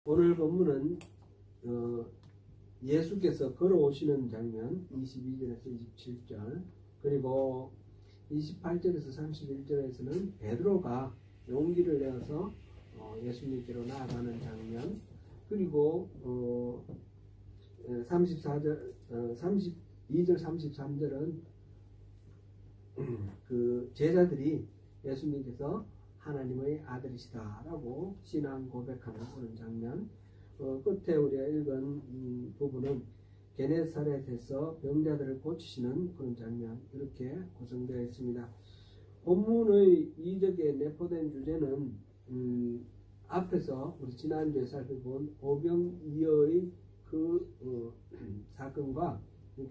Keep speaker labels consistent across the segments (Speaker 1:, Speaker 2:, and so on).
Speaker 1: 오늘 본문은 예수께서 걸어오시는 장면 22절에서 27절, 그리고 28절에서 31절에서는 베드로가 용기를 내어서 예수님께로 나아가는 장면, 그리고 32절 33절은 그 제자들이 예수님께서 하나님의 아들이시다라고 신앙 고백하는 그런 장면, 끝에 우리가 읽은 부분은 게네사렛에서 병자들을 고치시는 그런 장면, 이렇게 구성되어 있습니다. 본문의 이적에 내포된 주제는 앞에서 우리 지난주에 살펴본 오병이어의 그 사건과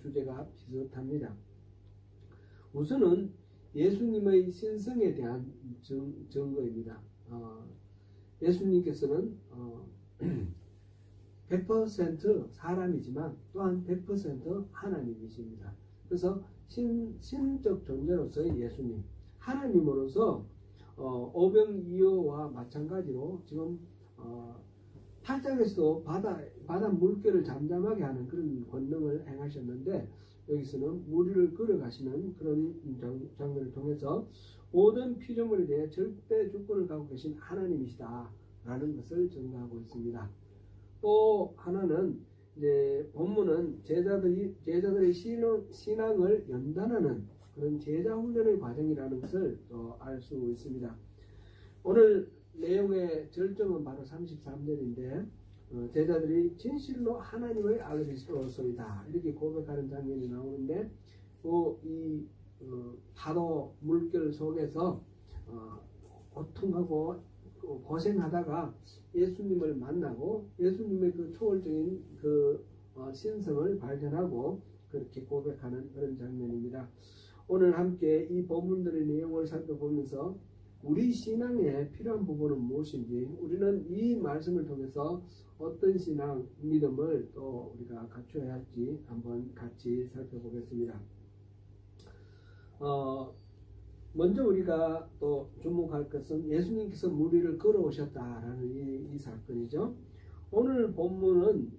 Speaker 1: 주제가 비슷합니다. 우선은 예수님의 신성에 대한 증거입니다. 예수님께서는 100% 사람이지만 또한 100% 하나님이십니다. 그래서 신적 존재로서의 예수님, 하나님으로서 오병이어와 마찬가지로 지금 8장에서도 바다 물결을 잠잠하게 하는 그런 권능을 행하셨는데, 여기서는 무리를 걸어가시는 그런 장면을 통해서 모든 피조물에 대해 절대 주권을 갖고 계신 하나님이시다 라는 것을 증거하고 있습니다. 또 하나는 이제 본문은 제자들의 신앙을 연단하는 그런 제자 훈련의 과정이라는 것을 또 알 수 있습니다. 오늘 내용의 절정은 바로 33절인데 제자들이 진실로 하나님의 아들이시로소이다 이렇게 고백하는 장면이 나오는데, 이 파도 물결 속에서 고통하고 고생하다가 예수님을 만나고 예수님의 그 초월적인 그 신성을 발견하고 그렇게 고백하는 그런 장면입니다. 오늘 함께 이 본문들의 내용을 살펴보면서 우리 신앙에 필요한 부분은 무엇인지, 우리는 이 말씀을 통해서 어떤 신앙, 믿음을 또 우리가 갖춰야 할지 한번 같이 살펴보겠습니다. 먼저 우리가 또 주목할 것은 예수님께서 무리를 걸어오셨다라는 이 사건이죠. 오늘 본문은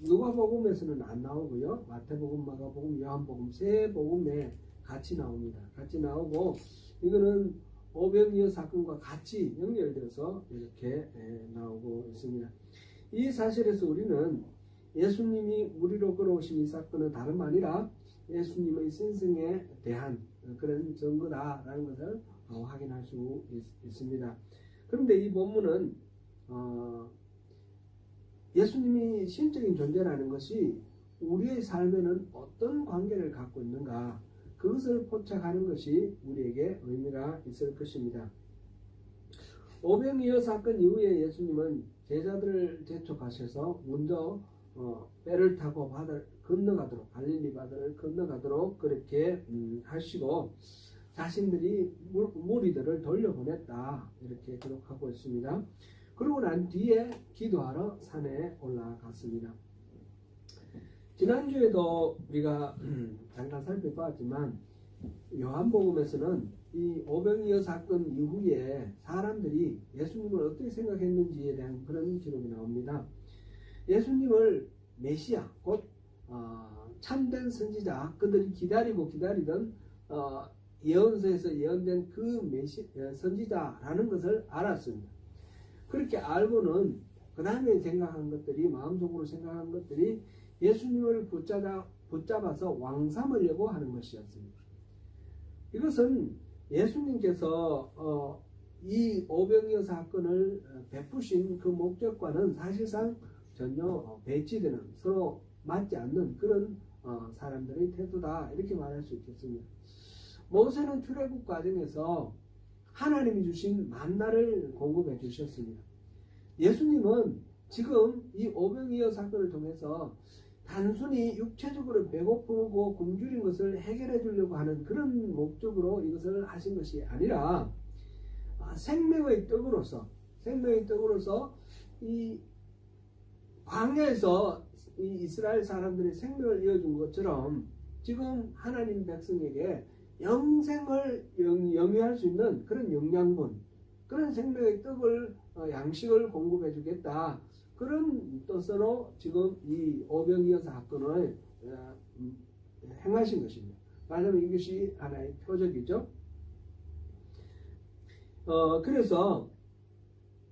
Speaker 1: 누가복음에서는 안 나오고요. 마태복음, 마가복음, 요한복음 세 복음에 같이 나옵니다. 같이 나오고 이거는 오병이어 사건과 같이 연결되어서 이렇게 나오고 있습니다. 이 사실에서 우리는 예수님이 무리로 걸어오신 이 사건은 다름 아니라 예수님의 신성에 대한 그런 증거다라는 것을 확인할 수 있습니다. 그런데 이 본문은 예수님이 신적인 존재라는 것이 우리의 삶에는 어떤 관계를 갖고 있는가, 그것을 포착하는 것이 우리에게 의미가 있을 것입니다. 오병이어 사건 이후에 예수님은 제자들을 재촉하셔서 먼저 배를 타고 바다를 건너가도록, 갈릴리 바다를 건너가도록 그렇게 하시고 자신들이 무리들을 돌려보냈다 이렇게 기록하고 있습니다. 그러고 난 뒤에 기도하러 산에 올라갔습니다. 지난주에도 우리가 잠깐 살펴봤지만 요한복음에서는 이 오병이어 사건 이후에 사람들이 예수님을 어떻게 생각했는지에 대한 그런 기록이 나옵니다. 예수님을 메시아, 곧 참된 선지자, 그들이 기다리던 예언서에서 예언된 그 선지자라는 것을 알았습니다. 그렇게 알고는 그 다음에 생각한 것들이, 마음속으로 생각한 것들이 예수님을 붙잡아서 왕삼으려고 하는 것이었습니다. 이것은 예수님께서 이 오병이어 사건을 베푸신 그 목적과는 사실상 전혀 배치되는, 서로 맞지 않는 그런 사람들의 태도다 이렇게 말할 수 있겠습니다. 모세는 출애굽 과정에서 하나님이 주신 만나를 공급해 주셨습니다. 예수님은 지금 이 오병이어 사건을 통해서 단순히 육체적으로 배고프고 굶주린 것을 해결해 주려고 하는 그런 목적으로 이것을 하신 것이 아니라 생명의 떡으로서 이 광야에서 이 이스라엘 사람들의 생명을 이어준 것처럼 지금 하나님 백성에게 영생을 영위할 수 있는 그런 영양분, 그런 생명의 떡을 양식을 공급해 주겠다. 그런 뜻으로 지금 이 오병이어 사건을 행하신 것입니다. 말하자면 이것이 하나의 표적이죠. 그래서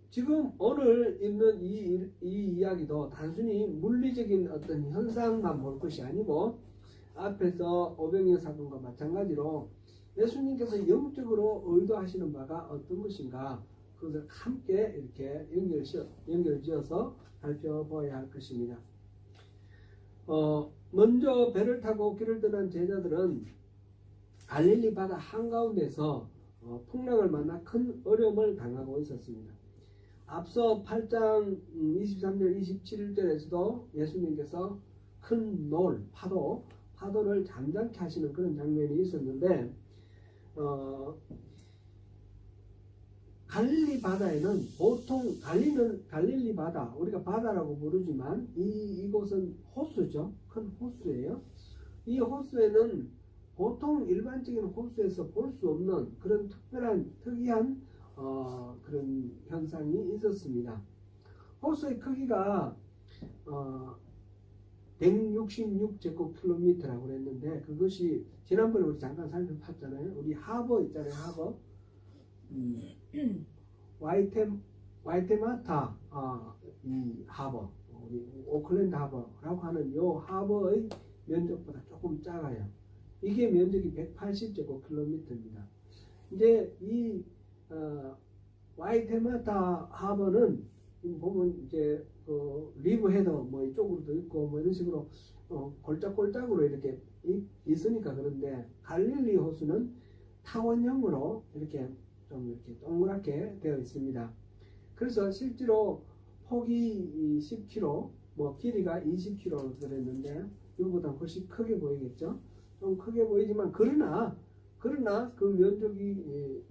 Speaker 1: 지금 오늘 있는 이 이야기도 단순히 물리적인 어떤 현상만 볼 것이 아니고 앞에서 오병이어 사건과 마찬가지로 예수님께서 영적으로 의도하시는 바가 어떤 것인가 그것을 함께 이렇게 연결을 지어서 살펴보아야 할 것입니다. 먼저 배를 타고 길을 떠난 제자들은 갈릴리 바다 한가운데서 풍랑을 만나 큰 어려움을 당하고 있었습니다. 앞서 8장 23절 27절에서도 예수님께서 큰 놀, 파도를 잠잠케 하시는 그런 장면이 있었는데 갈릴리 바다에는 보통 갈릴리 바다, 우리가 바다라고 부르지만 이곳은 호수죠. 큰 호수예요. 이 호수에는 보통 일반적인 호수에서 볼 수 없는 그런 특이한 그런 현상이 있었습니다. 호수의 크기가 166제곱킬로미터라고 그랬는데 그것이 지난번에 우리 잠깐 살펴봤잖아요. 우리 하버 있잖아요. 하버. 와이테마타 이 하버, 우리 오클랜드 하버라고 하는 요 하버의 면적보다 조금 작아요. 이게 면적이 180제곱킬로미터입니다. 이제 이 와이테마타 하버는 보면 이제 리브 헤더 뭐 이쪽으로도 있고 뭐 이런 식으로 골짝골짝으로 이렇게 있으니까 그런데 갈릴리 호수는 타원형으로 이렇게 좀 이렇게 동그랗게 되어 있습니다. 그래서 실제로 폭이 10km, 뭐 길이가 20km 그랬는데 이거보다 훨씬 크게 보이겠죠. 좀 크게 보이지만 그러나 그 면적이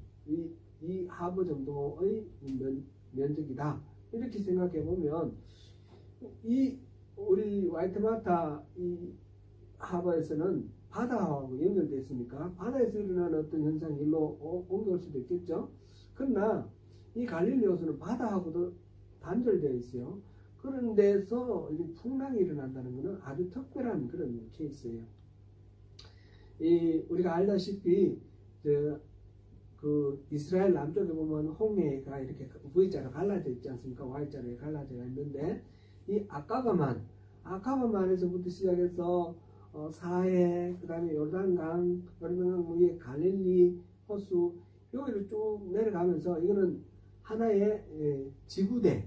Speaker 1: 이 하버 정도의 면적이다. 이렇게 생각해 보면 이 우리 와이테마타 이 하버에서는 바다하고 연결되어 있으니까 바다에서 일어나는 어떤 현상이 일로 옮겨올 수도 있겠죠. 그러나 이 갈릴리 호수는 바다하고도 단절되어 있어요. 그런 데서 풍랑이 일어난다는 것은 아주 특별한 그런 케이스예요. 우리가 알다시피 그 이스라엘 남쪽에 보면 홍해가 이렇게 V자로 갈라져 있지 않습니까? Y자로 갈라져 있는데 이 아카바만에서부터 시작해서 사해, 그 다음에 요르단강 위에 갈릴리 호수 여기를 쭉 내려가면서 이거는 하나의 지구대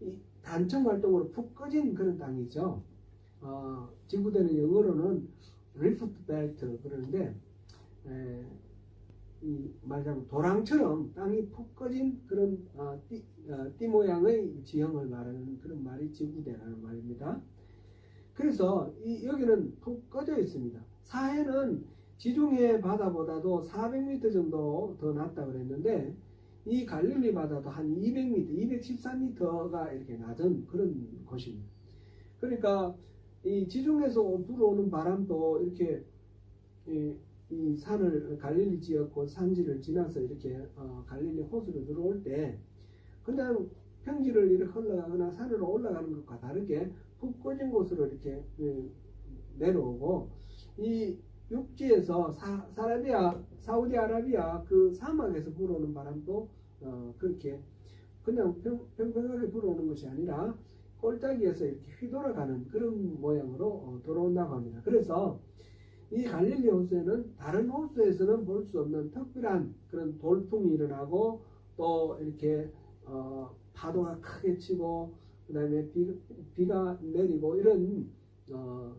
Speaker 1: 이 단청 활동으로 푹 꺼진 그런 땅이죠. 지구대는 영어로는 리프트 벨트 그러는데 말하자면 도랑처럼 땅이 푹 꺼진 그런 띠 모양의 지형을 말하는 그런 말이 지구대라는 말입니다. 그래서 여기는 푹 꺼져 있습니다. 사해는 지중해 바다보다도 400m 정도 더 낮다 그랬는데 이 갈릴리 바다도 한 200m, 214m가 이렇게 낮은 그런 곳입니다. 그러니까 이 지중해에서 불어오는 바람도 이렇게 이 산을 갈릴리 지역 산지를 지나서 이렇게 갈릴리 호수로 들어올 때 그냥 평지를 이렇게 흘러가거나 산으로 올라가는 것과 다르게 푹 꺼진 곳으로 이렇게 내려오고 이 육지에서 사우디아라비아 그 사막에서 불어오는 바람도 그렇게 그냥 평평하게 불어오는 것이 아니라 골짜기에서 이렇게 휘돌아가는 그런 모양으로 들어온다고 합니다. 그래서 이 갈릴리 호수에는 다른 호수에서는 볼 수 없는 특별한 그런 돌풍이 일어나고 또 이렇게 파도가 크게 치고 그 다음에 비가 내리고 이런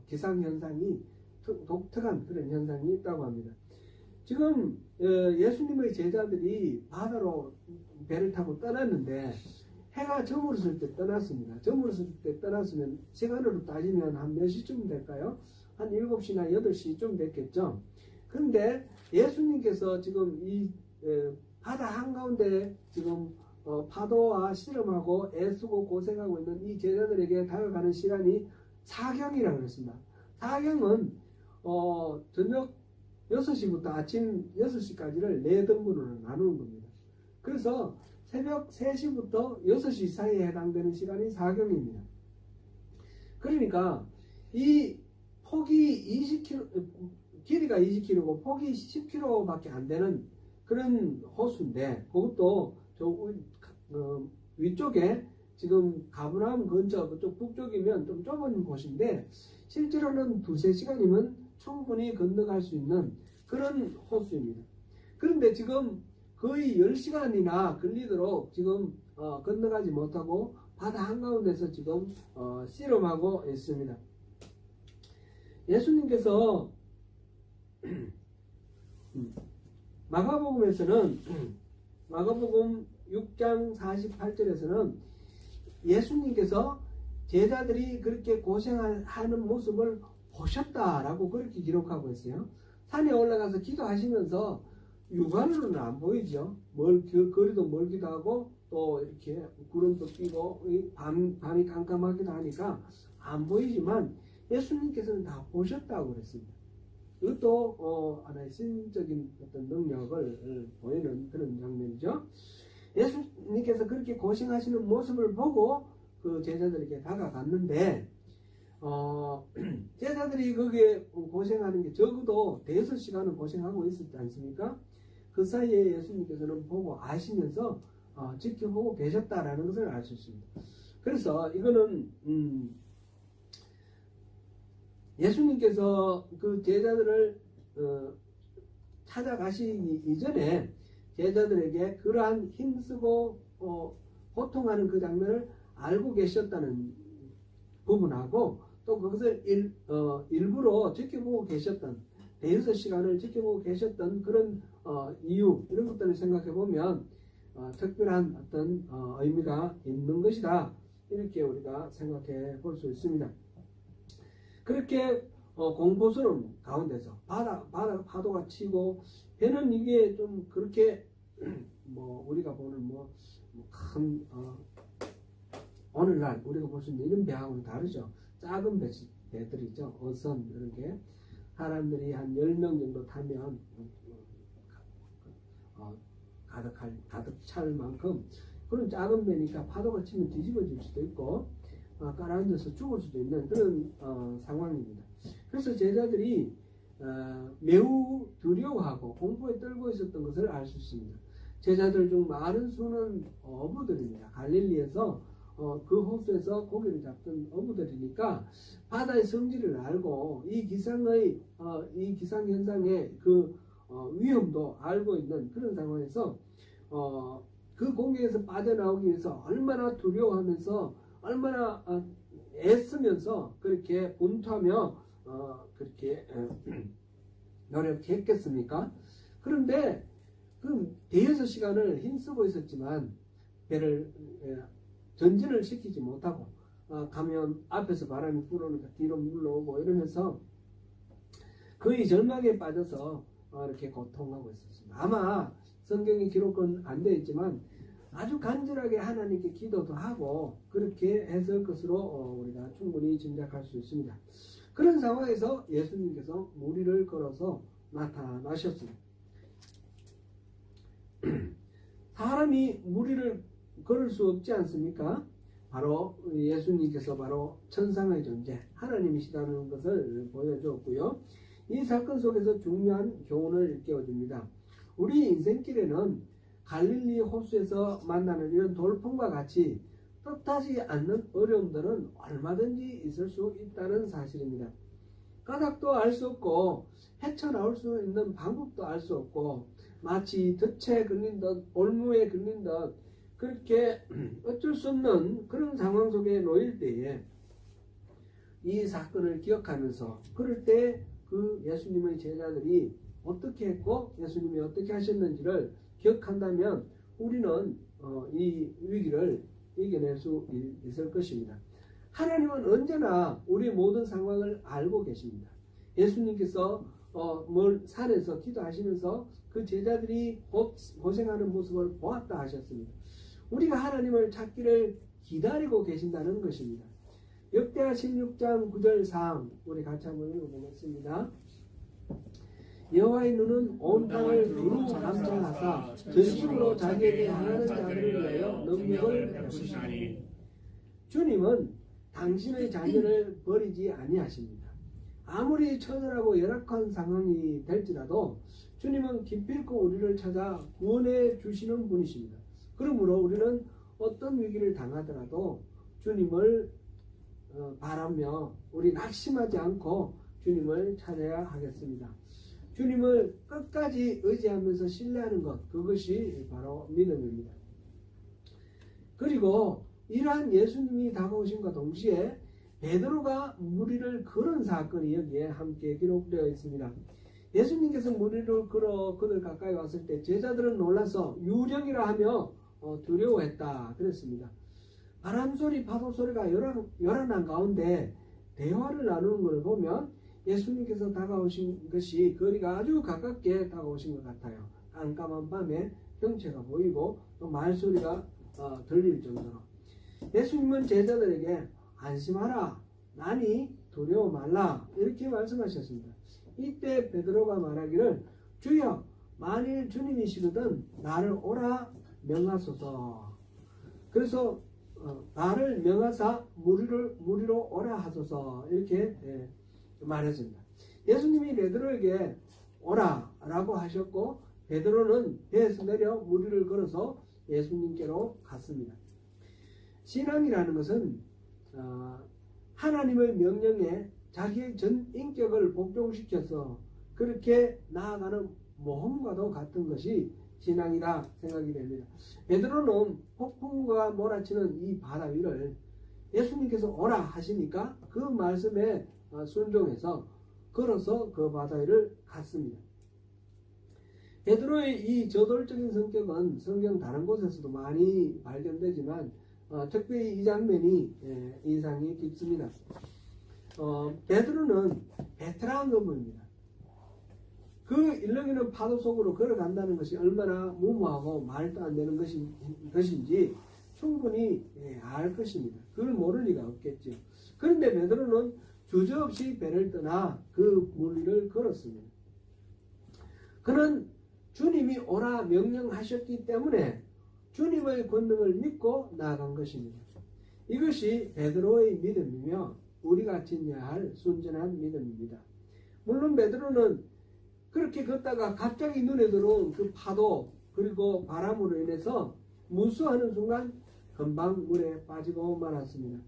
Speaker 1: 기상현상이 독특한 그런 현상이 있다고 합니다. 지금 예수님의 제자들이 바다로 배를 타고 떠났는데 해가 저물었을 때 떠났습니다. 저물었을 때 떠났으면 시간으로 따지면 한 몇 시쯤 될까요? 한 7시나 8시쯤 됐겠죠. 그런데 예수님께서 지금 이 바다 한가운데 지금 파도와 씨름하고 애쓰고 고생하고 있는 이 제자들에게 다가가는 시간이 사경이라고 그랬습니다. 사경은 저녁 6시부터 아침 6시까지를 4등분으로 나누는 겁니다. 그래서 새벽 3시부터 6시 사이에 해당되는 시간이 사경입니다. 그러니까 이 폭이 20km, 길이가 20km고 폭이 10km밖에 안 되는 그런 호수인데, 그것도 위쪽에 지금 가브나움 근처 그쪽 북쪽이면 좀 좁은 곳인데, 실제로는 2-3시간이면 충분히 건너갈 수 있는 그런 호수입니다. 그런데 지금 거의 10시간이나 걸리도록 지금 건너가지 못하고 바다 한가운데서 지금 씨름하고 있습니다. 예수님께서 마가복음에서는 마가복음 6장 48절에서는 예수님께서 제자들이 그렇게 고생하는 모습을 보셨다라고 그렇게 기록하고 있어요. 산에 올라가서 기도하시면서 육안으로는 안 보이죠. 거리도 멀기도 하고 또 이렇게 구름도 끼고 밤이 깜깜하기도 하니까 안 보이지만 예수님께서는 다 보셨다고 그랬습니다. 이것도 하나의 신적인 어떤 능력을 보이는 그런 장면이죠. 예수님께서 그렇게 고생하시는 모습을 보고 그 제자들에게 다가갔는데, 제자들이 거기에 고생하는 게 적어도 5시간은 고생하고 있었지 않습니까? 그 사이에 예수님께서는 보고 아시면서 지켜보고 계셨다라는 것을 알 수 있습니다. 그래서 이거는 예수님께서 그 제자들을 찾아가시기 이전에 제자들에게 그러한 힘쓰고 고통하는 그 장면을 알고 계셨다는 부분하고, 또 그것을 일부러 지켜보고 계셨던, 5시간을 지켜보고 계셨던 그런 이유, 이런 것들을 생각해 보면 특별한 어떤 의미가 있는 것이다, 이렇게 우리가 생각해 볼 수 있습니다. 그렇게 공포스러운 가운데서 바다 파도가 치고, 배는 이게 좀 그렇게 우리가 보는 큰 오늘날 우리가 볼 수 있는 이런 배하고는 다르죠. 작은 배들이죠. 어선 이런 게 사람들이 한 10명 정도 타면 가득 찰 만큼 그런 작은 배니까 파도가 치면 뒤집어질 수도 있고 깔아앉아서 죽을 수도 있는 그런 상황입니다. 그래서 제자들이 매우 두려워하고 공포에 떨고 있었던 것을 알 수 있습니다. 제자들 중 많은 수는 어부들입니다. 갈릴리에서 그 호수에서 고기를 잡던 어부들이니까 바다의 성질을 알고 이 기상 현상의 그 위험도 알고 있는 그런 상황에서 그 공경에서 빠져나오기 위해서 얼마나 두려워하면서 얼마나 애쓰면서 그렇게 분투하며 그렇게 노력했겠습니까? 그런데 그 5시간을 힘쓰고 있었지만 배를 전진을 시키지 못하고 가면 앞에서 바람이 불어오니까 뒤로 물러오고 이러면서 거의 절망에 빠져서 이렇게 고통하고 있었습니다. 아마 성경에 기록은 안 되어 있지만 아주 간절하게 하나님께 기도도 하고 그렇게 했을 것으로 우리가 충분히 짐작할 수 있습니다. 그런 상황에서 예수님께서 무리를 걸어서 나타나셨습니다. 사람이 무리를 걸을 수 없지 않습니까? 바로 예수님께서 바로 천상의 존재, 하나님이시다는 것을 보여주었고요. 이 사건 속에서 중요한 교훈을 일깨워줍니다. 우리 인생길에는 갈릴리 호수에서 만나는 이런 돌풍과 같이 뜻하지 않는 어려움들은 얼마든지 있을 수 있다는 사실입니다. 까닭도 알 수 없고 헤쳐나올 수 있는 방법도 알 수 없고 마치 덫에 걸린 듯 올무에 걸린 듯 그렇게 어쩔 수 없는 그런 상황 속에 놓일 때에 이 사건을 기억하면서 그럴 때 그 예수님의 제자들이 어떻게 했고 예수님이 어떻게 하셨는지를 기억한다면 우리는 이 위기를 이겨낼 수 있을 것입니다. 하나님은 언제나 우리의 모든 상황을 알고 계십니다. 예수님께서 산에서 기도하시면서 그 제자들이 고생하는 모습을 보았다 하셨습니다. 우리가 하나님을 찾기를 기다리고 계신다는 것입니다. 역대하 16장 9절 상 우리 같이 한번 읽어보겠습니다. 여호와의 눈은 온 땅을 두루 감찰하사 전심으로 자기에게 행하는 자들을 위하여 능력을 베푸시나니. 주님은 당신의 자녀를 버리지 아니하십니다. 아무리 처절하고 열악한 상황이 될지라도 주님은 기필코 우리를 찾아 구원해 주시는 분이십니다. 그러므로 우리는 어떤 위기를 당하더라도 주님을 바라며 우리 낙심하지 않고 주님을 찾아야 하겠습니다. 주님을 끝까지 의지하면서 신뢰하는 것, 그것이 바로 믿음입니다. 그리고 이러한 예수님이 다가오심과 동시에 베드로가 무리를 걸은 사건이 여기에 함께 기록되어 있습니다. 예수님께서 무리를 걸어 그들 가까이 왔을 때 제자들은 놀라서 유령이라 하며 두려워했다 그랬습니다. 바람소리 파도소리가 요란한 가운데 대화를 나누는 걸 보면 예수님께서 다가오신 것이 거리가 아주 가깝게 다가오신 것 같아요. 깜깜한 밤에 형체가 보이고 또 말소리가 들릴 정도로 예수님은 제자들에게 안심하라, 나니 두려워 말라 이렇게 말씀하셨습니다. 이때 베드로가 말하기를 주여 만일 주님이시거든 나를 오라 명하소서. 그래서 나를 명하사 무리로 오라 하소서 이렇게 말했습니다. 예수님이 베드로에게 오라라고 하셨고 베드로는 배에서 내려 무리를 걸어서 예수님께로 갔습니다. 신앙이라는 것은 하나님의 명령에 자기의 전 인격을 복종시켜서 그렇게 나아가는 모험과도 같은 것이 신앙이라 생각이 됩니다. 베드로는 폭풍과 몰아치는 이 바다 위를 예수님께서 오라 하시니까 그 말씀에 순종해서 걸어서 그 바다 위를 갔습니다. 베드로의 이 저돌적인 성격은 성경 다른 곳에서도 많이 발견되지만 특별히 이 장면이 인상이 깊습니다. 베드로는 베테랑 어부입니다. 그 일렁이는 파도 속으로 걸어간다는 것이 얼마나 무모하고 말도 안 되는 것인지 충분히 알 것입니다. 그걸 모를 리가 없겠죠. 그런데 베드로는 주저없이 배를 떠나 그 무리를 걸었습니다. 그는 주님이 오라 명령하셨기 때문에 주님의 권능을 믿고 나아간 것입니다. 이것이 베드로의 믿음이며 우리가 지녀야 할 순전한 믿음입니다. 물론 베드로는 그렇게 걷다가 갑자기 눈에 들어온 그 파도 그리고 바람으로 인해서 무수하는 순간 금방 물에 빠지고 말았습니다.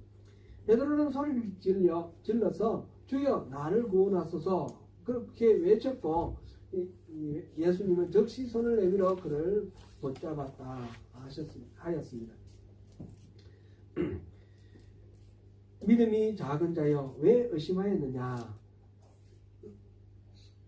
Speaker 1: 베드로는 소리를 질러서 주여 나를 구원하소서 그렇게 외쳤고 예수님은 즉시 손을 내밀어 그를 붙잡았다 하였습니다. 믿음이 작은 자여 왜 의심하였느냐.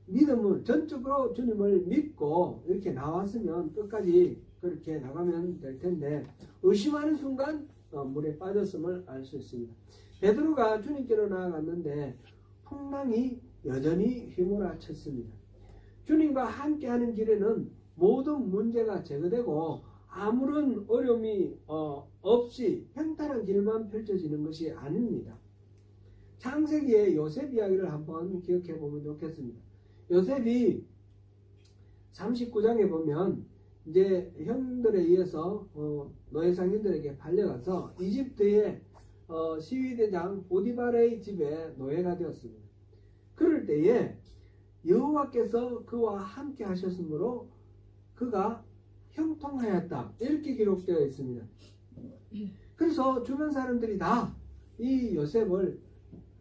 Speaker 1: 믿음은 전적으로 주님을 믿고 이렇게 나왔으면 끝까지 그렇게 나가면 될 텐데 의심하는 순간 물에 빠졌음을 알 수 있습니다. 베드로가 주님께로 나아갔는데 풍랑이 여전히 휘몰아쳤습니다. 주님과 함께하는 길에는 모든 문제가 제거되고 아무런 어려움이 없이 평탄한 길만 펼쳐지는 것이 아닙니다. 창세기의 요셉 이야기를 한번 기억해 보면 좋겠습니다. 요셉이 39장에 보면 이제 형들에 의해서 노예상인들에게 팔려가서 이집트의 시위대장 보디발의 집에 노예가 되었습니다. 그럴 때에 여호와께서 그와 함께 하셨으므로 그가 형통하였다 이렇게 기록되어 있습니다. 그래서 주변 사람들이 다 이 요셉을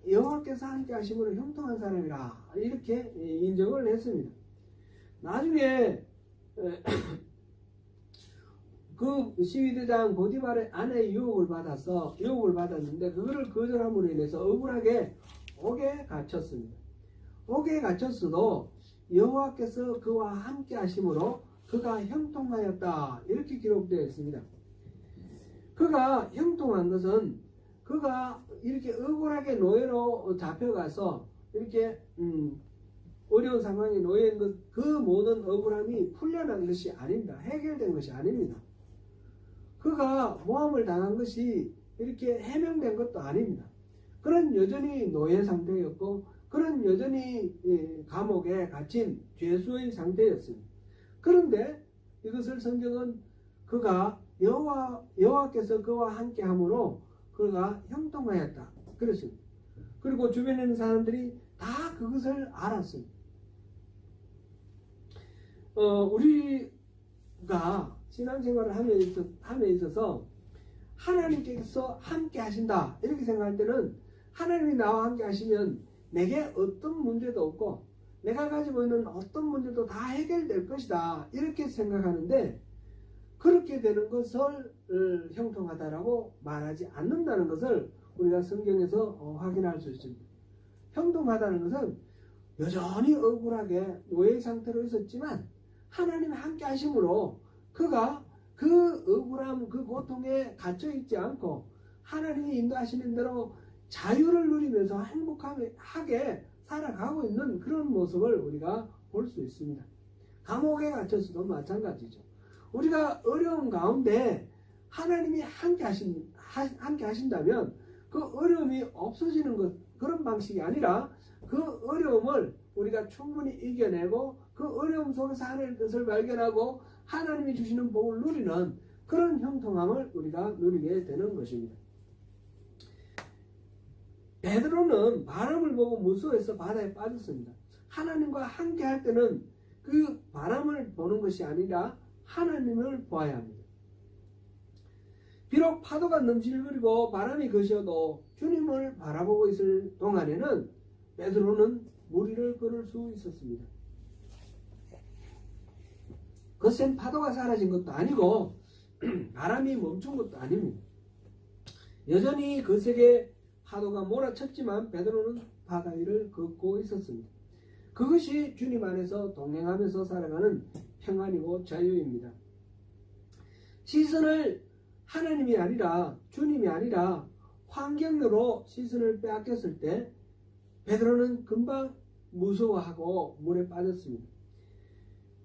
Speaker 1: 여호와께서 함께 하심으로 형통한 사람이라 이렇게 인정을 했습니다. 나중에 그 시위대장 보디발의 아내의 유혹을 받았는데 그거를 거절함으로 인해서 억울하게 옥에 갇혔습니다. 옥에 갇혔어도 여호와께서 그와 함께 하심으로 그가 형통하였다 이렇게 기록되어 있습니다. 그가 형통한 것은 그가 이렇게 억울하게 노예로 잡혀가서 이렇게 어려운 상황에 놓인 그 모든 억울함이 풀려난 것이 아닙니다. 해결된 것이 아닙니다. 그가 모함을 당한 것이 이렇게 해명된 것도 아닙니다. 그는 여전히 노예 상태였고 그런 여전히 감옥에 갇힌 죄수의 상태였습니다. 그런데 이것을 성경은 그가 여호와께서 그와 함께함으로 그가 형통하였다 그랬습니다. 그리고 주변에 있는 사람들이 다 그것을 알았습니다. 우리가 신앙생활을 함에 있어서 하나님께서 함께 하신다 이렇게 생각할 때는 하나님이 나와 함께 하시면 내게 어떤 문제도 없고 내가 가지고 있는 어떤 문제도 다 해결될 것이다 이렇게 생각하는데, 그렇게 되는 것을 형통하다라고 말하지 않는다는 것을 우리가 성경에서 확인할 수 있습니다. 형통하다는 것은 여전히 억울하게 노예 상태로 있었지만 하나님이 함께 하심으로 그가 그 억울함, 그 고통에 갇혀 있지 않고 하나님이 인도하시는 대로 자유를 누리면서 행복하게 살아가고 있는 그런 모습을 우리가 볼 수 있습니다. 감옥에 갇혀서도 마찬가지죠. 우리가 어려운 가운데 하나님이 함께 하신다면 그 어려움이 없어지는 그런 방식이 아니라 그 어려움을 우리가 충분히 이겨내고 그 어려움 속에서 하나님의 뜻을 발견하고 하나님이 주시는 복을 누리는 그런 형통함을 우리가 누리게 되는 것입니다. 베드로는 바람을 보고 무서워해서 바다에 빠졌습니다. 하나님과 함께 할 때는 그 바람을 보는 것이 아니라 하나님을 보아야 합니다. 비록 파도가 넘실거리고 바람이 거셔도 주님을 바라보고 있을 동안에는 베드로는 물 위를 걸을 수 있었습니다. 거센 파도가 사라진 것도 아니고 바람이 멈춘 것도 아닙니다. 여전히 거세게 파도가 몰아쳤지만 베드로는 바다 위를 걷고 있었습니다. 그것이 주님 안에서 동행하면서 살아가는 평안이고 자유입니다. 시선을 하나님이 아니라 주님이 아니라 환경으로 시선을 빼앗겼을 때 베드로는 금방 무서워하고 물에 빠졌습니다.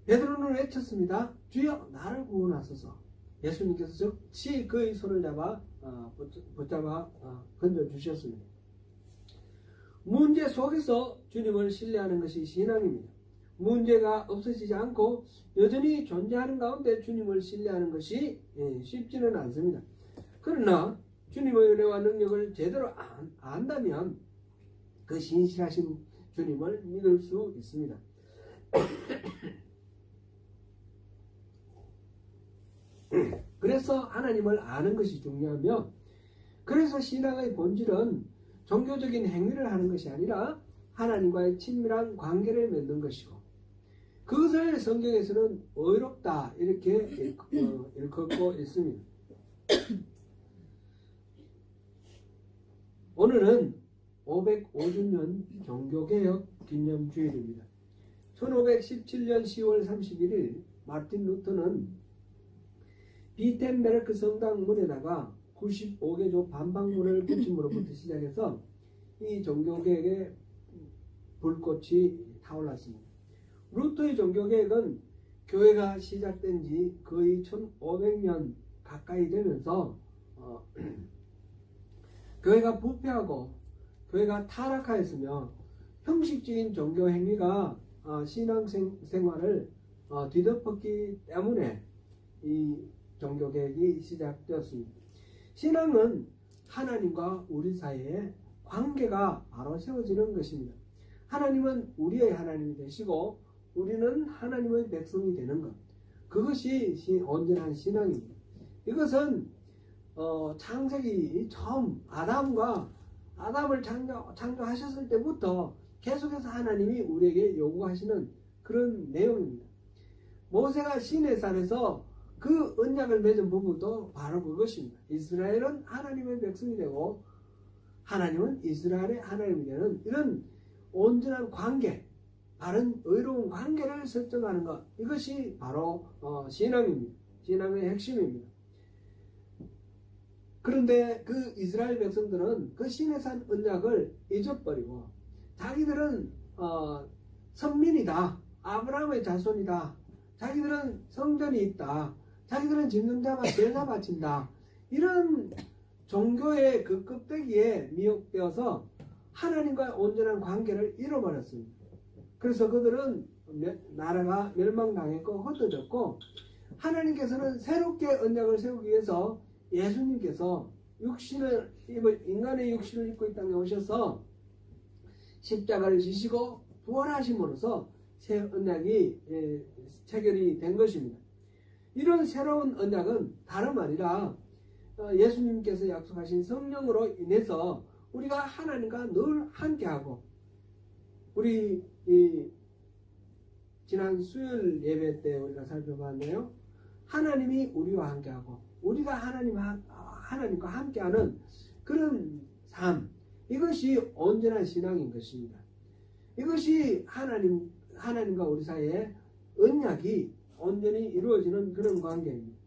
Speaker 1: 베드로는 외쳤습니다. 주여 나를 구원하소서. 예수님께서 즉시 그의 손을 붙잡아 건져주셨습니다. 문제 속에서 주님을 신뢰하는 것이 신앙입니다. 문제가 없어지지 않고 여전히 존재하는 가운데 주님을 신뢰하는 것이 쉽지는 않습니다. 그러나 주님의 은혜와 능력을 제대로 안다면 그 신실하신 주님을 믿을 수 있습니다. 그래서 하나님을 아는 것이 중요하며, 그래서 신앙의 본질은 종교적인 행위를 하는 것이 아니라 하나님과의 친밀한 관계를 맺는 것이고, 그것을 성경에서는 의롭다 이렇게 일컫고 있습니다. 오늘은 550년 종교개혁 기념주일입니다. 1517년 10월 31일 마틴 루터는 비텐베르크 성당 문에다가 95개조 반박문을 붙임으로부터 시작해서 이 종교개혁의 불꽃이 타올랐습니다. 루터의 종교개혁은 교회가 시작된 지 거의 1500년 가까이 되면서 교회가 부패하고 교회가 타락하였으며 형식적인 종교 행위가 신앙생활을 뒤덮었기 때문에 이 종교개혁이 시작되었습니다. 신앙은 하나님과 우리 사이에 관계가 바로 세워지는 것입니다. 하나님은 우리의 하나님이 되시고 우리는 하나님의 백성이 되는 것, 그것이 온전한 신앙입니다. 이것은 창세기 처음 아담을 창조하셨을 때부터 계속해서 하나님이 우리에게 요구하시는 그런 내용입니다. 모세가 시내산에서 그 언약을 맺은 부분도 바로 그것입니다. 이스라엘은 하나님의 백성이 되고 하나님은 이스라엘의 하나님이 되는 이런 온전한 관계, 바른 의로운 관계를 설정하는 것, 이것이 바로 신앙입니다. 신앙의 핵심입니다. 그런데 그 이스라엘 백성들은 그 시내산 언약을 잊어버리고 자기들은 선민이다, 아브라함의 자손이다, 자기들은 성전이 있다, 자기들은 짐승 제사 바친다, 이런 종교의 그 껍데기에 미혹되어서 하나님과 온전한 관계를 잃어버렸습니다. 그래서 그들은 나라가 멸망당했고 흩어졌고, 하나님께서는 새롭게 언약을 세우기 위해서 예수님께서 인간의 육신을 입고 이 땅에 오셔서 십자가를 지시고 부활하심으로써 새 언약이 체결이 된 것입니다. 이런 새로운 언약은 다름 아니라 예수님께서 약속하신 성령으로 인해서 우리가 하나님과 늘 함께하고, 우리 지난 수요일 예배 때 우리가 살펴봤네요. 하나님이 우리와 함께하고 우리가 하나님과 함께하는 그런 삶, 이것이 온전한 신앙인 것입니다. 이것이 하나님과 우리 사이에 언약이 온전히 이루어지는 그런 관계입니다.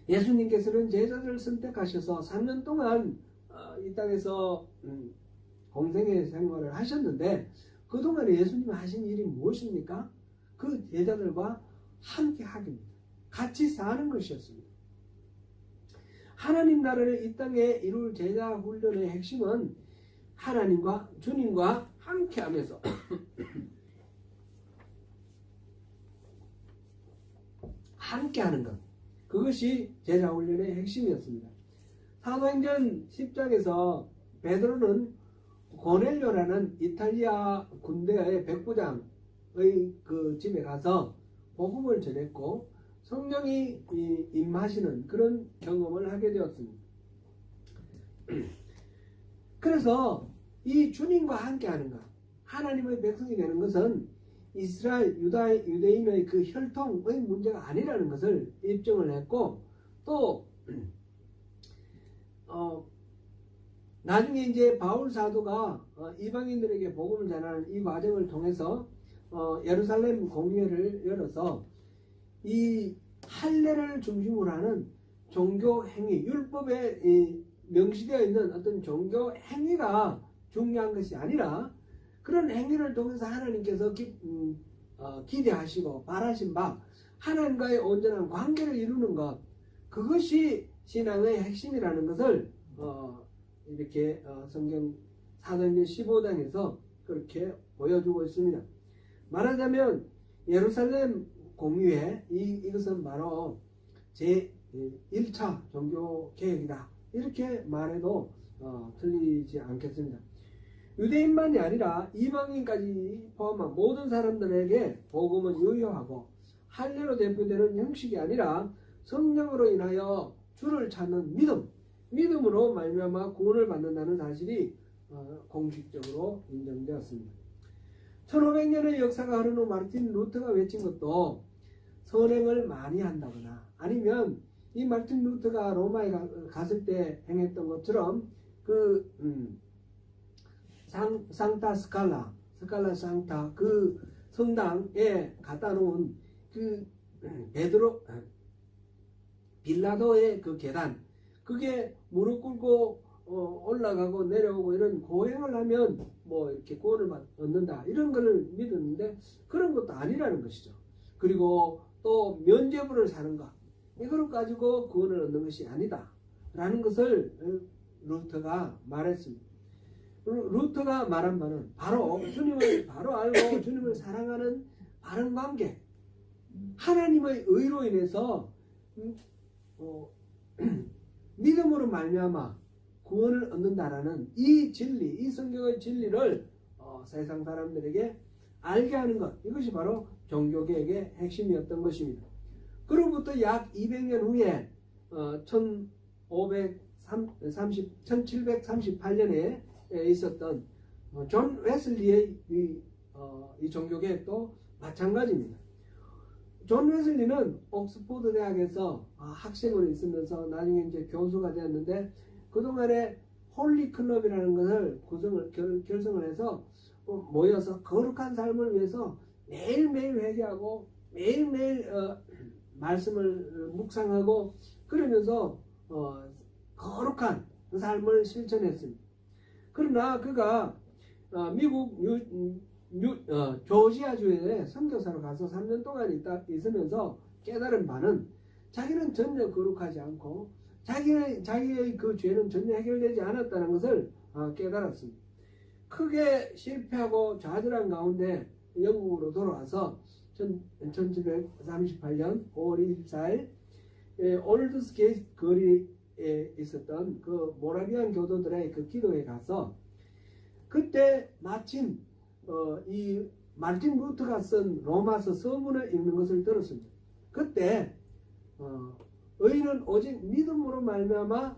Speaker 1: 예수님께서는 제자들을 선택하셔서 3년 동안 이 땅에서 공생의 생활을 하셨는데, 그동안에 예수님이 하신 일이 무엇입니까? 그 제자들과 함께 하기입니다. 같이 사는 것이었습니다. 하나님 나라를 이 땅에 이룰 제자 훈련의 핵심은 하나님과 주님과 함께 하면서 함께 하는 것, 그것이 제자 훈련의 핵심이었습니다. 사도행전 10장에서 베드로는 고넬료라는 이탈리아 군대의 백부장의 그 집에 가서 복음을 전했고 성령이 임하시는 그런 경험을 하게 되었습니다. 그래서 이 주님과 함께하는 것, 하나님의 백성이 되는 것은 이스라엘 유대인의 그 혈통의 문제가 아니라는 것을 입증을 했고, 또 나중에 이제 바울 사도가 이방인들에게 복음을 전하는 이 과정을 통해서 예루살렘 공회를 열어서 이 할례를 중심으로 하는 종교 행위, 율법에 명시되어 있는 어떤 종교 행위가 중요한 것이 아니라, 그런 행위를 통해서 하나님께서 기대하시고 바라신 바 하나님과의 온전한 관계를 이루는 것, 그것이 신앙의 핵심이라는 것을 이렇게 성경 사도행전 15장에서 그렇게 보여주고 있습니다. 말하자면 예루살렘 공의회, 이것은 바로 제1차 종교개혁이다, 이렇게 말해도 틀리지 않겠습니다. 유대인만이 아니라 이방인까지 포함한 모든 사람들에게 복음은 유효하고, 할례로 대표되는 형식이 아니라 성령으로 인하여 주를 찾는 믿음으로 말미암아 구원을 받는다는 사실이 공식적으로 인정되었습니다. 1500년의 역사가 흐른 후 마르틴 루터가 외친 것도 선행을 많이 한다거나, 아니면 이 마르틴 루터가 로마에 갔을 때 행했던 것처럼 그 상타 스칼라 상타, 그 성당에 갖다 놓은 그 빌라도의 그 계단, 그게 무릎 꿇고 올라가고 내려오고 이런 고행을 하면 뭐 이렇게 구원을 얻는다, 이런 걸 믿었는데 그런 것도 아니라는 것이죠. 그리고 또 면죄부를 사는 것, 이걸 가지고 구원을 얻는 것이 아니다 라는 것을 루터가 말했습니다. 루터가 말한 바는 바로 주님을 바로 알고 주님을 사랑하는 바른 관계, 하나님의 의로 인해서 믿음으로 말미암아 구원을 얻는다라는 이 진리, 이 성경의 진리를 세상 사람들에게 알게 하는 것, 이것이 바로 종교개혁의 핵심이었던 것입니다. 그로부터 약 200년 후에 1738년에 있었던 존 웨슬리의 이 종교개혁도 마찬가지입니다. 존 웨슬리는 옥스포드 대학에서 학생으로 있으면서 나중에 이제 교수가 되었는데, 그동안에 홀리 클럽이라는 것을 결성을 해서 모여서 거룩한 삶을 위해서 매일매일 회개하고 매일매일 말씀을 묵상하고 그러면서 거룩한 삶을 실천했습니다. 그러나 그가 미국 조지아주에 선교사로 가서 3년 동안 있으면서 깨달은 바는, 자기는 전혀 거룩하지 않고 자기의 그 죄는 전혀 해결되지 않았다는 것을 깨달았습니다. 크게 실패하고 좌절한 가운데 영국으로 돌아와서 1738년 5월 24일 올드스게이트 거리에 있었던 그 모라비안 교도들의 그 기도에 가서 그때 마침 이 마르틴 루터가 쓴 로마서 서문을 읽는 것을 들었습니다. 그때 의인은 오직 믿음으로 말미암아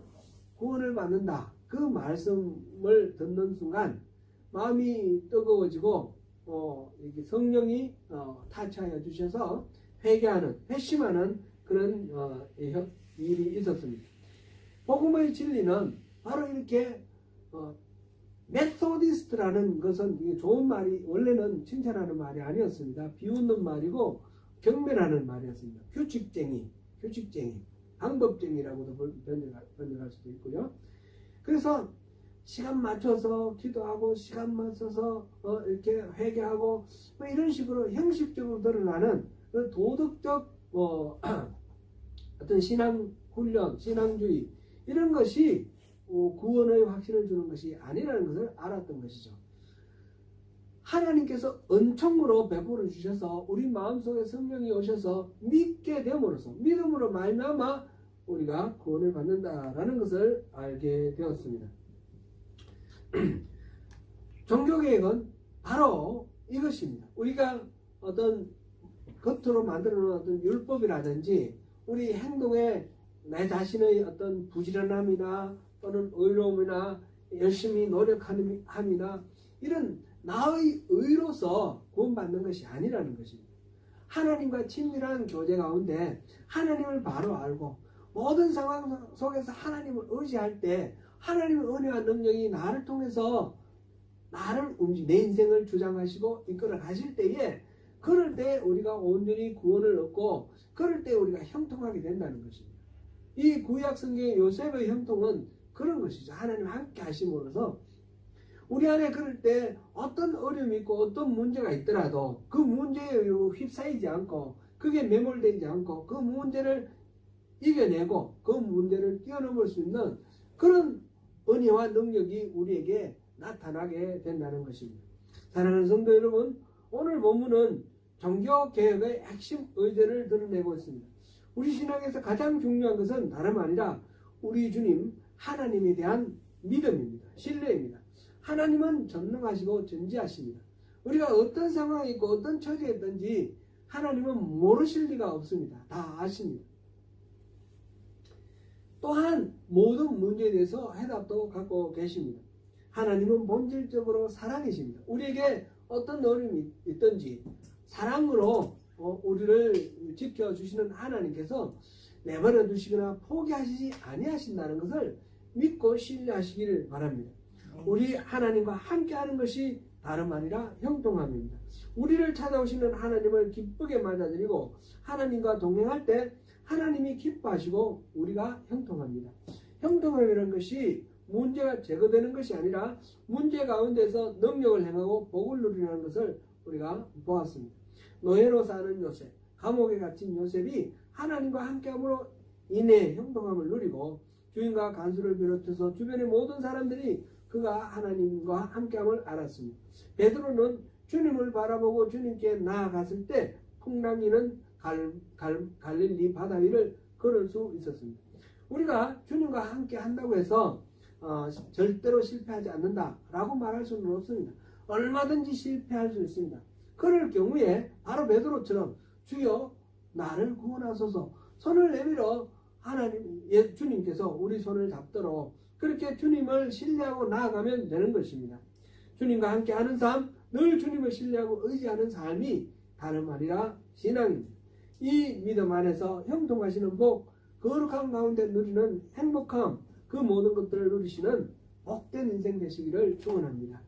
Speaker 1: 구원을 받는다. 그 말씀을 듣는 순간 마음이 뜨거워지고 이렇게 성령이 타치하여 주셔서 회심하는 그런 일이 있었습니다. 복음의 진리는 바로 이렇게 메소디스트라는 것은 좋은 말이 원래는 칭찬하는 말이 아니었습니다. 비웃는 말이고 경멸하는 말이었습니다. 규칙쟁이, 방법쟁이라고도 번역할 수도 있고요. 그래서 시간 맞춰서 기도하고 시간 맞춰서 이렇게 회개하고 뭐 이런 식으로 형식적으로 드러나는 도덕적 어떤 신앙 훈련, 신앙주의 이런 것이 구원의 확신을 주는 것이 아니라는 것을 알았던 것이죠. 하나님께서 은총으로 베풀어 주셔서 우리 마음속에 성령이 오셔서 믿게 됨으로써 믿음으로 말미암아 우리가 구원을 받는다라는 것을 알게 되었습니다. 종교개혁은 바로 이것입니다. 우리가 어떤 겉으로 만들어 놓은 어떤 율법이라든지 우리 행동에 내 자신의 어떤 부지런함이나 또는 의로움이나 열심히 노력함이나 이런 나의 의로서 구원받는 것이 아니라는 것입니다. 하나님과 친밀한 교제 가운데 하나님을 바로 알고 모든 상황 속에서 하나님을 의지할 때 하나님의 은혜와 능력이 나를 통해서 내 인생을 주장하시고 이끌어 가실 때에 그럴 때 우리가 온전히 구원을 얻고 그럴 때 우리가 형통하게 된다는 것입니다. 이 구약 성경의 요셉의 형통은 그런 것이죠. 하나님 함께 하심으로써 우리 안에 그럴 때 어떤 어려움이 있고 어떤 문제가 있더라도 그 문제에 휩싸이지 않고 그게 매몰되지 않고 그 문제를 이겨내고 그 문제를 뛰어넘을 수 있는 그런 은혜와 능력이 우리에게 나타나게 된다는 것입니다. 사랑하는 성도 여러분, 오늘 본문은 종교개혁의 핵심 의제를 드러내고 있습니다. 우리 신앙에서 가장 중요한 것은 다름 아니라 우리 주님 하나님에 대한 믿음입니다. 신뢰입니다. 하나님은 전능하시고 전지하십니다. 우리가 어떤 상황이 있고 어떤 처지에 있든지 하나님은 모르실 리가 없습니다. 다 아십니다. 또한 모든 문제에 대해서 해답도 갖고 계십니다. 하나님은 본질적으로 사랑이십니다. 우리에게 어떤 어려움이 있든지 사랑으로 우리를 지켜주시는 하나님께서 내버려 두시거나 포기하시지 아니하신다는 것을 믿고 신뢰하시기를 바랍니다. 우리 하나님과 함께하는 것이 다름 아니라 형통함입니다. 우리를 찾아오시는 하나님을 기쁘게 맞아들이고 하나님과 동행할 때 하나님이 기뻐하시고 우리가 형통합니다. 형통함이라는 것이 문제가 제거되는 것이 아니라 문제 가운데서 능력을 행하고 복을 누리는 것을 우리가 보았습니다. 노예로 사는 요셉, 감옥에 갇힌 요셉이 하나님과 함께함으로 인해 형통함을 누리고 주인과 간수를 비롯해서 주변의 모든 사람들이 그가 하나님과 함께함을 알았습니다. 베드로는 주님을 바라보고 주님께 나아갔을 때 풍랑이는 갈릴리 바다 위를 걸을 수 있었습니다. 우리가 주님과 함께 한다고 해서 절대로 실패하지 않는다라고 말할 수는 없습니다. 얼마든지 실패할 수 있습니다. 그럴 경우에 바로 베드로처럼 주여 나를 구원하소서 손을 내밀어 주님께서 우리 손을 잡도록 그렇게 주님을 신뢰하고 나아가면 되는 것입니다. 주님과 함께 하는 삶, 늘 주님을 신뢰하고 의지하는 삶이 다름 아니라 신앙입니다. 이 믿음 안에서 형통하시는 복, 거룩한 가운데 누리는 행복함, 그 모든 것들을 누리시는 복된 인생 되시기를 축원합니다.